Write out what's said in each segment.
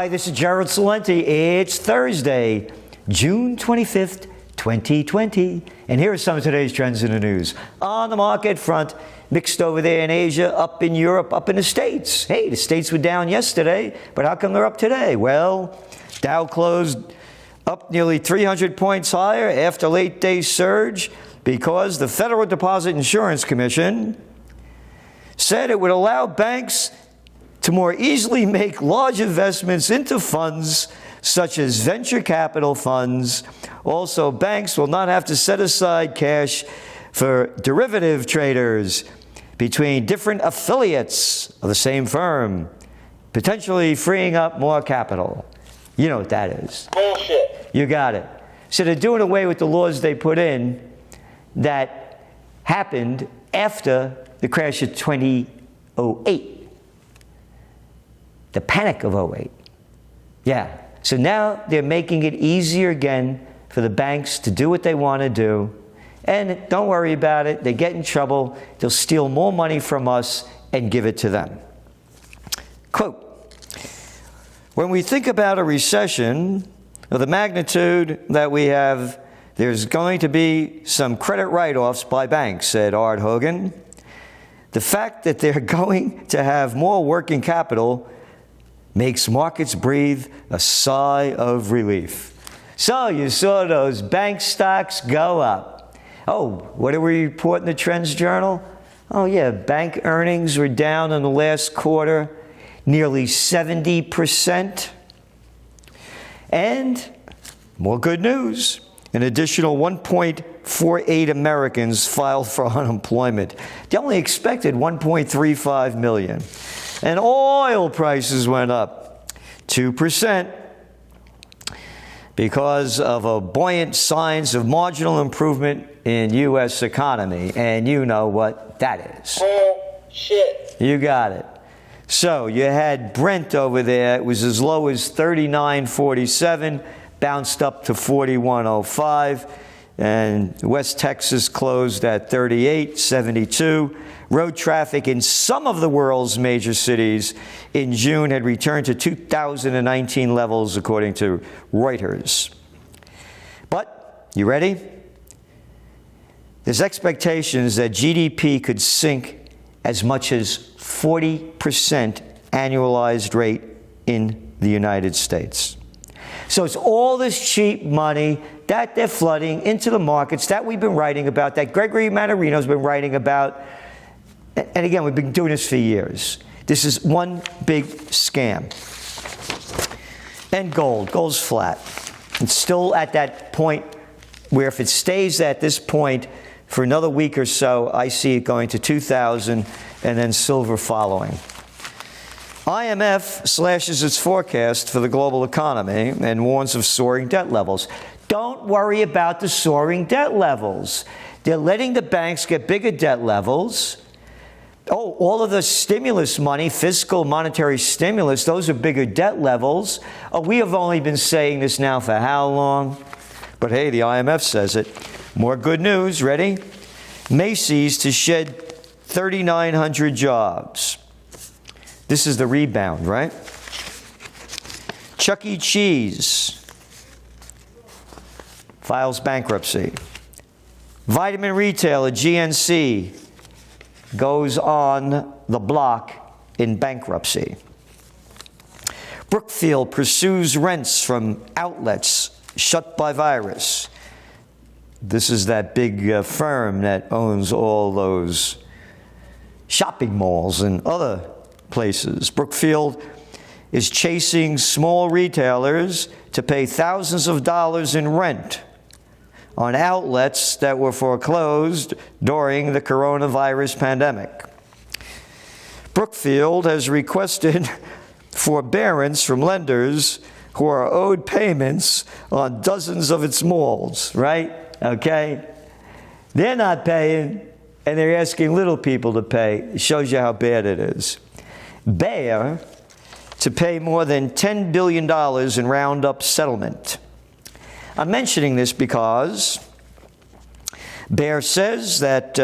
Hi, this is Gerald Salenti. It's Thursday, June 25th, 2020. And here are some of today's trends in the news. On the market front, mixed over there in Asia, up in Europe, up in the States. Hey, the States were down yesterday, but how come they're up today? Well, Dow closed up nearly 300 points higher after late day surge because the Federal Deposit Insurance Commission said it would allow banks to more easily make large investments into funds such as venture capital funds. Also, banks will not have to set aside cash for derivative traders between different affiliates of the same firm, potentially freeing up more capital. You know what that is. Bullshit. You got it. So they're doing away with the laws they put in that happened after the crash of 2008. The panic of '08. Yeah. So now they're making it easier again for the banks to do what they want to do. And don't worry about it. They get in trouble. They'll steal more money from us and give it to them. Quote, when we think about a recession of the magnitude that we have, there's going to be some credit write-offs by banks, said Art Hogan. The fact that they're going to have more working capital makes markets breathe a sigh of relief. So you saw those bank stocks go up. Oh, what did we report in the Trends Journal? Oh yeah, bank earnings were down in the last quarter nearly 70%. And more good news, an additional 1.48 Americans filed for unemployment. They only expected 1.35 million. And oil prices went up 2% because of a buoyant signs of marginal improvement in U.S. economy. And you know what that is. Bullshit. You got it. So you had Brent over there. It was as low as 39.47, bounced up to 41.05. And West Texas closed at 38.72. Road traffic in some of the world's major cities in June had returned to 2019 levels, according to Reuters. But, you ready? There's expectations that GDP could sink as much as 40% annualized rate in the United States. So it's all this cheap money that they're flooding into the markets that we've been writing about, that Gregory Mannarino's been writing about. And again, we've been doing this for years. This is one big scam. And gold's flat. It's still at that point where if it stays at this point for another week or so, I see it going to 2,000 and then silver following. IMF slashes its forecast for the global economy and warns of soaring debt levels. Don't worry about the soaring debt levels. They're letting the banks get bigger debt levels. Oh, all of the stimulus money, fiscal monetary stimulus, those are bigger debt levels. Oh, we have only been saying this now for how long? But hey, the IMF says it. More good news. Ready? Macy's to shed 3,900 jobs. This is the rebound, right? Chuck E. Cheese files bankruptcy. Vitamin retailer GNC goes on the block in bankruptcy. Brookfield pursues rents from outlets shut by virus. This is that big firm that owns all those shopping malls and other places. Brookfield is chasing small retailers to pay thousands of dollars in rent on outlets that were foreclosed during the coronavirus pandemic. Brookfield has requested forbearance from lenders who are owed payments on dozens of its malls, right? Okay? They're not paying, and they're asking little people to pay. It shows you how bad it is. Bayer to pay more than $10 billion in Roundup settlement. I'm mentioning this because Bayer says that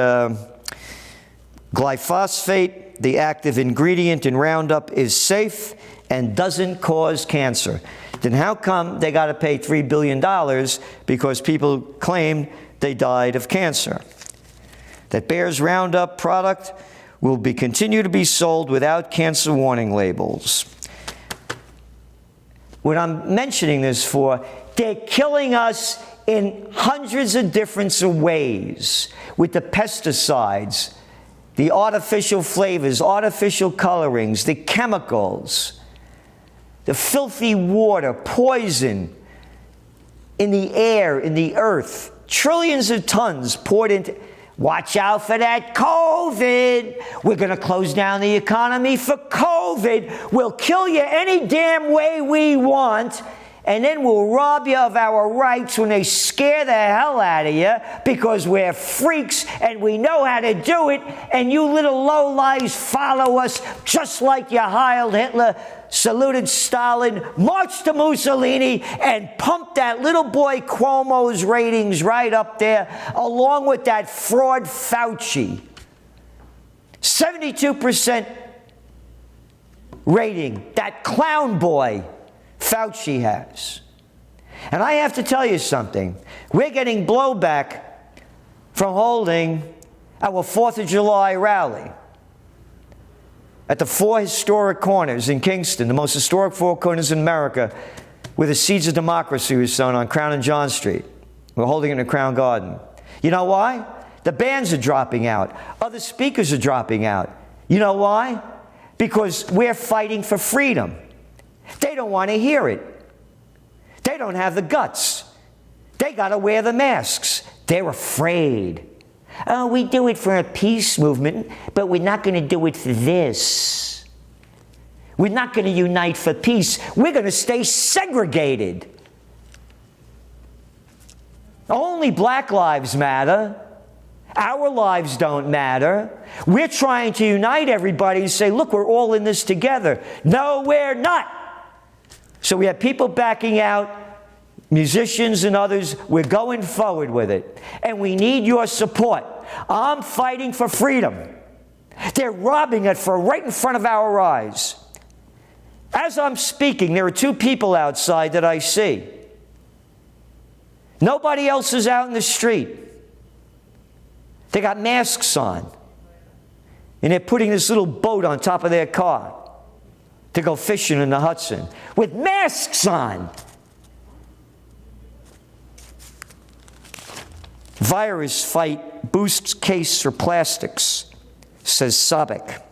glyphosate, the active ingredient in Roundup, is safe and doesn't cause cancer. Then how come they got to pay $3 billion because people claim they died of cancer? That Bayer's Roundup product will continue to be sold without cancer warning labels. What I'm mentioning this for, they're killing us in hundreds of different ways with the pesticides, the artificial flavors, artificial colorings, the chemicals, the filthy water, poison in the air, in the earth. Trillions of tons poured into. Watch out for that COVID. We're going to close down the economy for COVID. We'll kill you any damn way we want. And then we'll rob you of our rights when they scare the hell out of you because we're freaks and we know how to do it. And you little lowlives follow us just like you Heil Hitler, saluted Stalin, marched to Mussolini, and pumped that little boy Cuomo's ratings right up there, along with that fraud Fauci. 72% rating, that clown boy Fauci has. And I have to tell you something. We're getting blowback from holding our 4th of July rally at the 4 historic corners in Kingston, the most historic 4 corners in America, where the seeds of democracy were sown on Crown and John Street. We're holding it in the Crown Garden. You know why? The bands are dropping out. Other speakers are dropping out. You know why? Because we're fighting for freedom. They don't want to hear it. They don't have the guts. They got to wear the masks. They're afraid. Oh, we do it for a peace movement, but we're not going to do it for this. We're not going to unite for peace. We're going to stay segregated. Only black lives matter. Our lives don't matter. We're trying to unite everybody and say, look, we're all in this together. No, we're not. So we have people backing out, musicians and others. We're going forward with it. And we need your support. I'm fighting for freedom. They're robbing it right in front of our eyes. As I'm speaking, there are 2 people outside that I see. Nobody else is out in the street. They got masks on. And they're putting this little boat on top of their car to go fishing in the Hudson with masks on. Virus fight boosts case for plastics, says Sabek,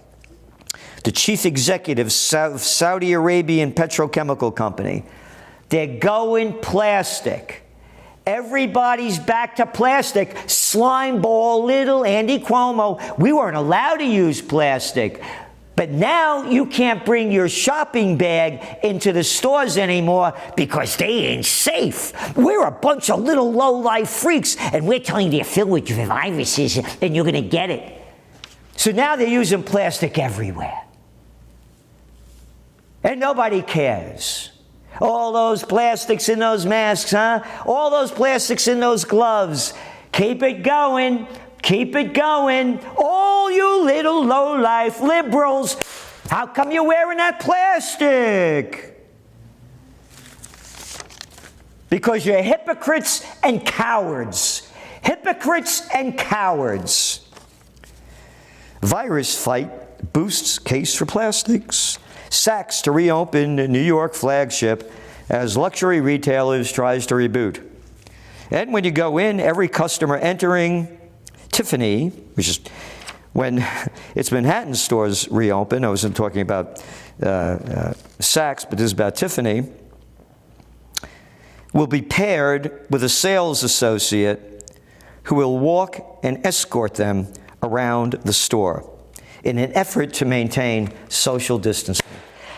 the chief executive of Saudi Arabian petrochemical company. They're going plastic. Everybody's back to plastic. Slime ball, little Andy Cuomo. We weren't allowed to use plastic. But now you can't bring your shopping bag into the stores anymore because they ain't safe. We're a bunch of little low-life freaks, and we're telling you they're filled with viruses, and you're going to get it. So now they're using plastic everywhere. And nobody cares. All those plastics in those masks, huh? All those plastics in those gloves. Keep it going. Keep it going. All you little low-life liberals, how come you're wearing that plastic? Because you're hypocrites and cowards. Hypocrites and cowards. Virus fight boosts case for plastics. Saks to reopen New York flagship as luxury retailers tries to reboot. And when you go in, every customer entering Tiffany, which is when its Manhattan stores reopen, I wasn't talking about Saks, but this is about Tiffany, will be paired with a sales associate who will walk and escort them around the store in an effort to maintain social distancing.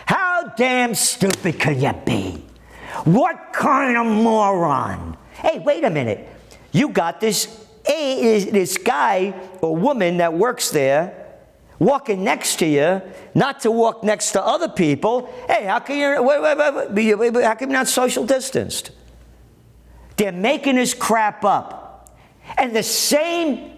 How damn stupid can you be? What kind of moron? Hey, wait a minute. You got this guy or woman that works there walking next to you, not to walk next to other people. Hey, how come how come you're not social distanced? They're making this crap up. And the same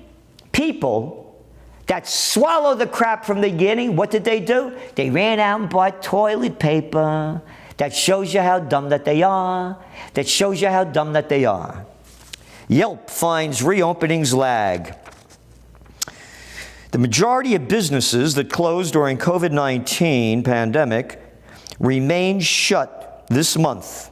people that swallowed the crap from the beginning, what did they do? They ran out and bought toilet paper. That shows you how dumb that they are. That shows you how dumb that they are. Yelp finds reopenings lag. The majority of businesses that closed during COVID-19 pandemic remained shut this month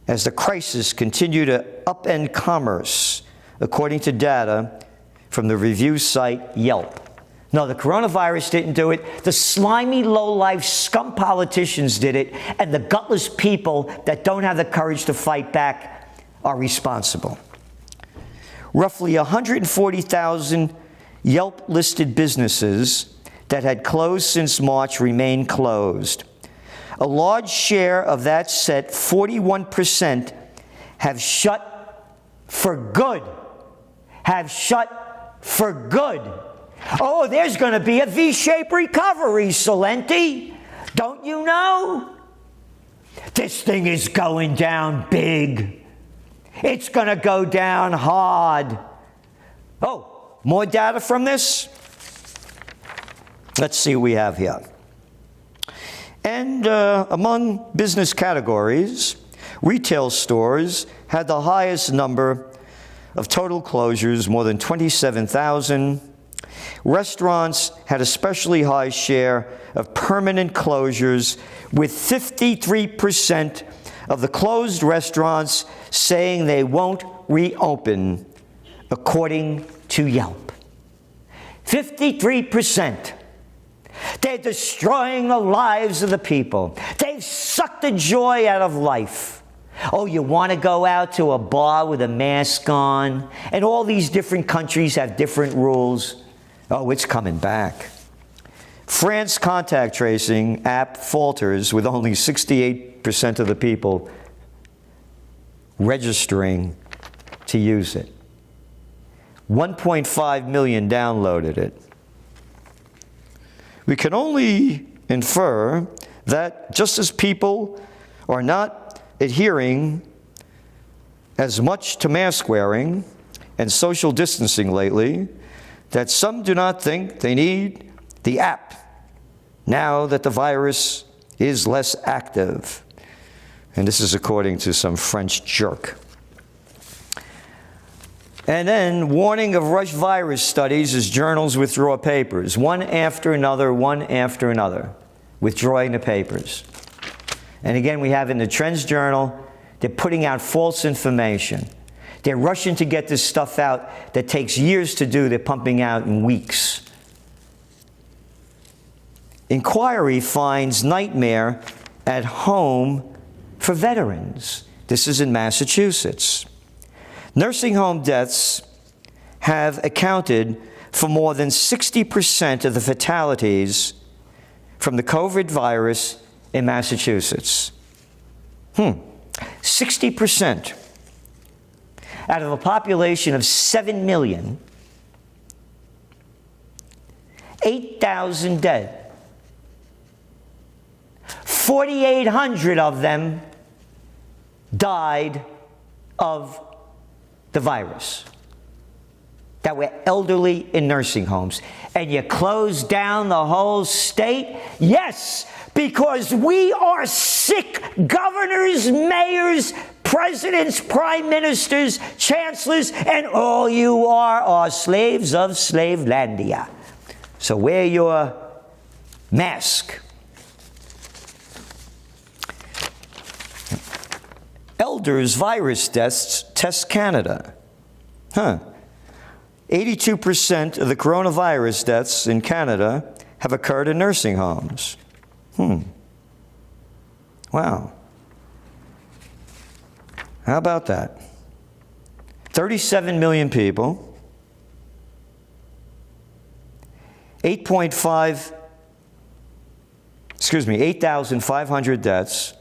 as the crisis continued to upend commerce, according to data from the review site Yelp. No, the coronavirus didn't do it. The slimy, low-life scum politicians did it, and the gutless people that don't have the courage to fight back are responsible. Roughly 140,000 Yelp-listed businesses that had closed since March remain closed. A large share of that set, 41%, have shut for good. Have shut for good. Oh, there's going to be a V-shaped recovery, Salenti. Don't you know? This thing is going down big. It's going to go down hard. Oh, more data from this? Let's see what we have here. And among business categories, retail stores had the highest number of total closures, more than 27,000. Restaurants had especially high share of permanent closures, with 53% of the closed restaurants saying they won't reopen, according to Yelp. 53%. They're destroying the lives of the people. They've sucked the joy out of life. Oh, you want to go out to a bar with a mask on? And all these different countries have different rules. Oh, it's coming back. France contact tracing app falters with only 68% of the people registering to use it. 1.5 million downloaded it. We can only infer that just as people are not adhering as much to mask wearing and social distancing lately, that some do not think they need the app now that the virus is less active. And this is according to some French jerk. And then, warning of rush virus studies as journals withdraw papers, one after another, withdrawing the papers. And again, we have in the Trends Journal, they're putting out false information. They're rushing to get this stuff out that takes years to do. They're pumping out in weeks. Inquiry finds nightmare at home for veterans. This is in Massachusetts. Nursing home deaths have accounted for more than 60% of the fatalities from the COVID virus in Massachusetts. 60%. Out of a population of 7 million, 8,000 dead. 4,800 of them died of the virus that were elderly in nursing homes. And you close down the whole state? Yes, because we are sick governors, mayors, presidents, prime ministers, chancellors, and all you are slaves of Slavelandia. So wear your mask. Elders virus deaths test Canada. 82% of the coronavirus deaths in Canada have occurred in nursing homes. Wow. How about that? 37 million people, 8,500 deaths,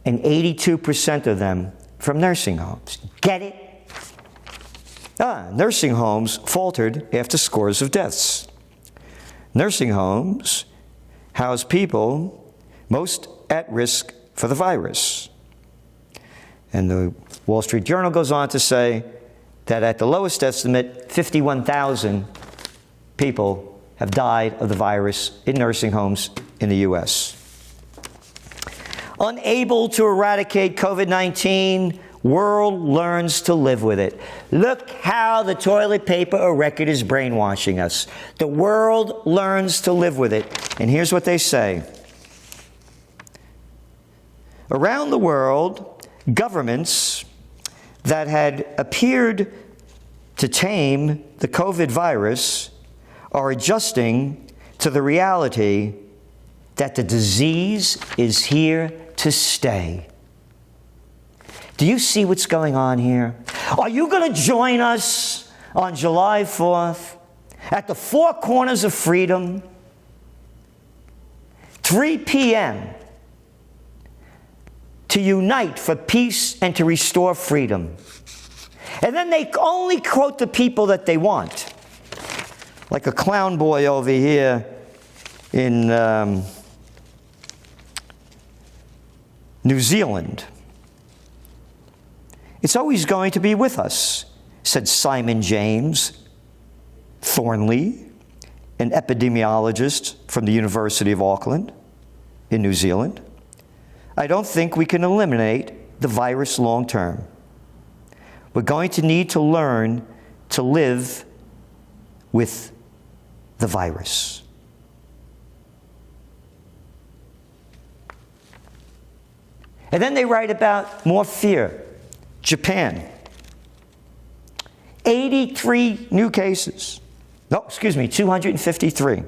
and 82% of them from nursing homes. Get it? Nursing homes faltered after scores of deaths. Nursing homes house people most at risk for the virus. And the Wall Street Journal goes on to say that at the lowest estimate, 51,000 people have died of the virus in nursing homes in the U.S. Unable to eradicate COVID-19, world learns to live with it. Look how the toilet paper record is brainwashing us. The world learns to live with it. And here's what they say. Around the world, governments that had appeared to tame the COVID virus are adjusting to the reality that the disease is here to stay. Do you see what's going on here? Are you going to join us on July 4th at the Four Corners of Freedom, 3 p.m., to unite for peace and to restore freedom? And then they only quote the people that they want. Like a clown boy over here in New Zealand. It's always going to be with us, said Simon James Thornley, an epidemiologist from the University of Auckland in New Zealand. I don't think we can eliminate the virus long term. We're going to need to learn to live with the virus. And then they write about more fear. Japan. 83 new cases. No, excuse me, 253.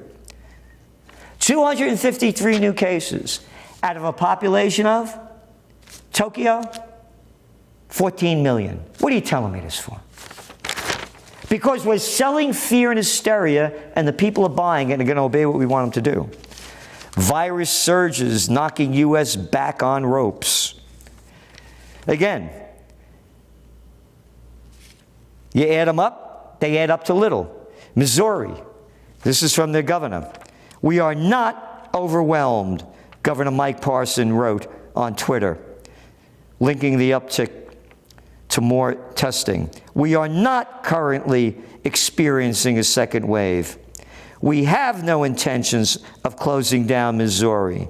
253 new cases out of a population of Tokyo, 14 million. What are you telling me this for? Because we're selling fear and hysteria, and the people are buying it and are going to obey what we want them to do. Virus surges knocking U.S. back on ropes. Again, you add them up, they add up to little. Missouri, this is from their governor. We are not overwhelmed, Governor Mike Parson wrote on Twitter, linking the uptick to more testing. We are not currently experiencing a second wave. We have no intentions of closing down Missouri.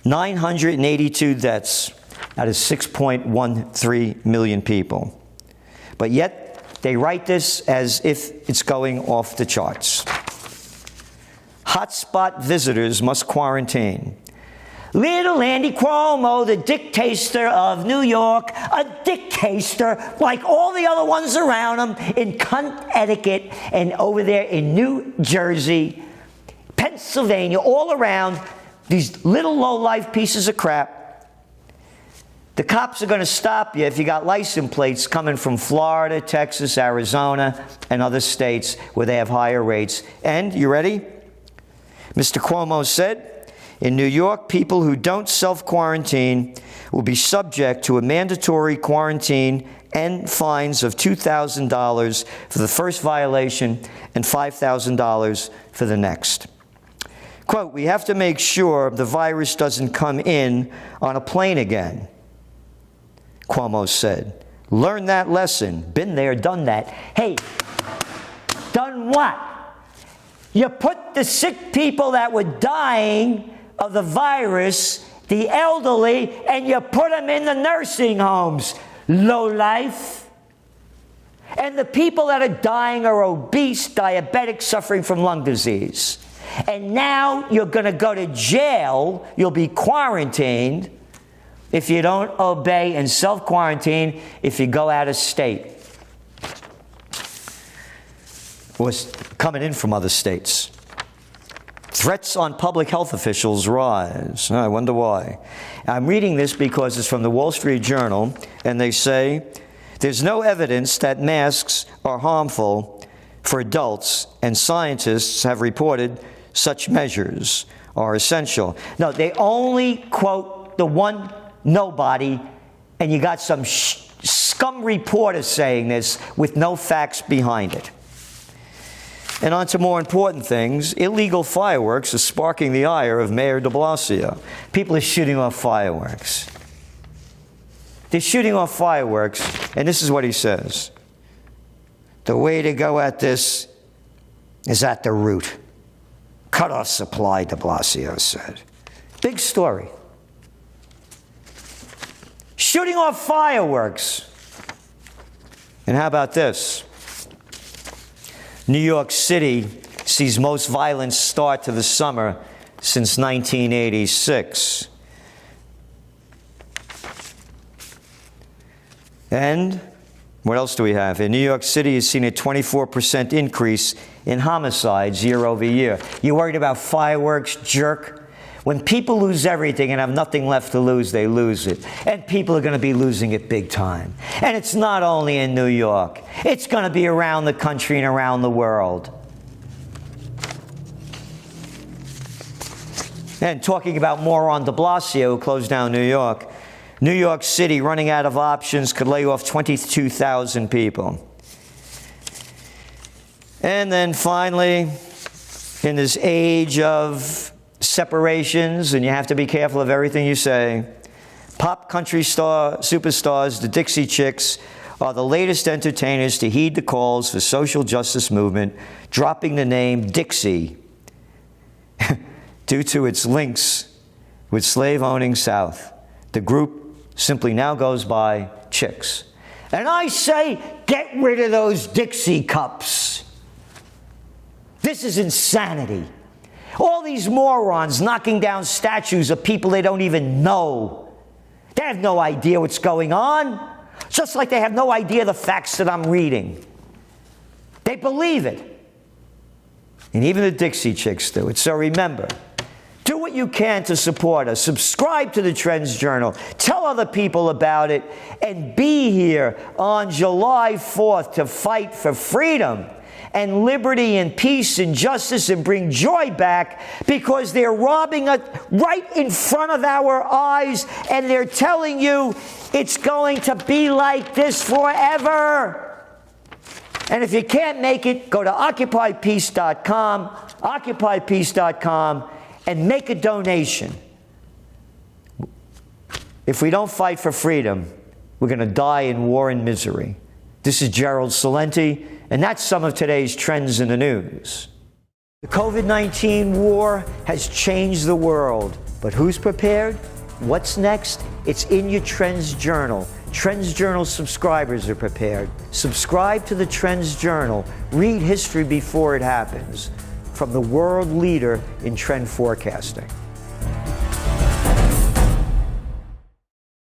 982 deaths out of 6.13 million people. But yet, they write this as if it's going off the charts. Hotspot visitors must quarantine. Little Andy Cuomo, the dictator of New York, a dictator like all the other ones around him in Connecticut and over there in New Jersey, Pennsylvania, all around, these little low-life pieces of crap. The cops are going to stop you if you got license plates coming from Florida, Texas, Arizona, and other states where they have higher rates. And, you ready? Mr. Cuomo said, in New York, people who don't self-quarantine will be subject to a mandatory quarantine and fines of $2,000 for the first violation and $5,000 for the next. Quote, we have to make sure the virus doesn't come in on a plane again, Cuomo said. Learn that lesson. Been there, done that. Hey, done what? You put the sick people that were dying of the virus, the elderly, and you put them in the nursing homes. Low life. And the people that are dying are obese, diabetic, suffering from lung disease. And now you're going to go to jail. You'll be quarantined if you don't obey and self-quarantine if you go out of state. Was coming in from other states. Threats on public health officials rise. I wonder why. I'm reading this because it's from the Wall Street Journal, and they say, there's no evidence that masks are harmful for adults, and scientists have reported such measures are essential. No, they only quote the one nobody, and you got some scum reporter saying this with no facts behind it. And on to more important things, illegal fireworks are sparking the ire of Mayor de Blasio. People are shooting off fireworks. They're shooting off fireworks, and this is what he says. The way to go at this is at the root. Cut off supply, de Blasio said. Big story. Shooting off fireworks. And how about this? New York City sees most violent start to the summer since 1986. And what else do we have? In New York City, has seen a 24% increase in homicides year over year. You worried about fireworks, jerk? When people lose everything and have nothing left to lose, they lose it. And people are going to be losing it big time. And it's not only in New York. It's going to be around the country and around the world. And talking about moron de Blasio, who closed down New York. New York City, running out of options, could lay off 22,000 people. And then finally, in this age of separations, and you have to be careful of everything you say, pop country superstars, the Dixie Chicks, are the latest entertainers to heed the calls for social justice movement, dropping the name Dixie due to its links with slave-owning South. The group simply now goes by Chicks. And I say, get rid of those Dixie cups. This is insanity. All these morons knocking down statues of people they don't even know. They have no idea what's going on, just like they have no idea the facts that I'm reading. They believe it. And even the Dixie Chicks do it. So remember, do what you can to support us. Subscribe to the Trends Journal. Tell other people about it. And be here on July 4th to fight for freedom and liberty and peace and justice and bring joy back, because they're robbing us right in front of our eyes, and they're telling you it's going to be like this forever. And if you can't make it, go to occupypeace.com, and make a donation. If we don't fight for freedom, we're going to die in war and misery. This is Gerald Celente, and that's some of today's trends in the news. The COVID-19 war has changed the world, but who's prepared? What's next? It's in your Trends Journal. Trends Journal subscribers are prepared. Subscribe to the Trends Journal. Read history before it happens. From the world leader in trend forecasting.